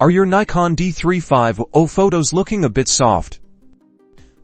Are your Nikon D3500 photos looking a bit soft?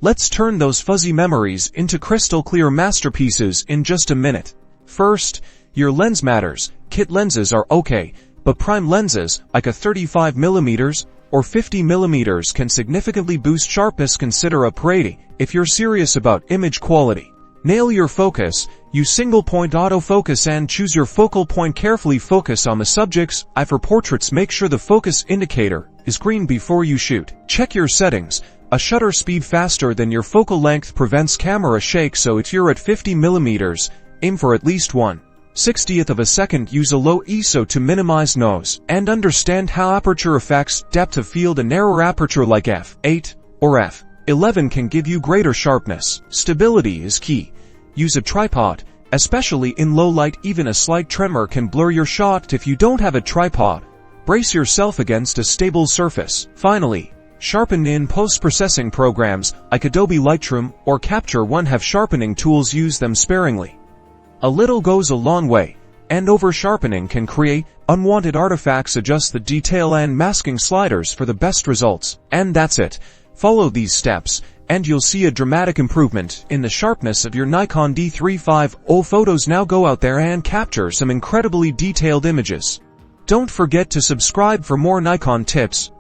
Let's turn those fuzzy memories into crystal clear masterpieces in just a minute. First, your lens matters. Kit lenses are okay, but prime lenses, like a 35mm or 50mm, can significantly boost sharpness. Consider a P80 if you're serious about image quality. Nail your focus, use single-point autofocus and choose your focal point carefully. Focus on the subject's eye. For portraits, make sure the focus indicator is green before you shoot. Check your settings. A shutter speed faster than your focal length prevents camera shake, so if you're at 50mm, aim for at least 1/60th of a second. Use a low ISO to minimize noise. And understand how aperture affects depth of field. A narrower aperture like f8 or f11 can give you greater sharpness. Stability is key. Use a tripod, especially in low light. Even a slight tremor can blur your shot. If you don't have a tripod, brace yourself against a stable surface. Finally, sharpen. In post-processing programs like Adobe Lightroom or Capture One have sharpening tools. Use them sparingly. A little goes a long way, and over-sharpening can create unwanted artifacts. Adjust the detail and masking sliders for the best results. And that's it. Follow these steps, and you'll see a dramatic improvement in the sharpness of your Nikon D3500 photos. Now go out there and capture some incredibly detailed images. Don't forget to subscribe for more Nikon tips.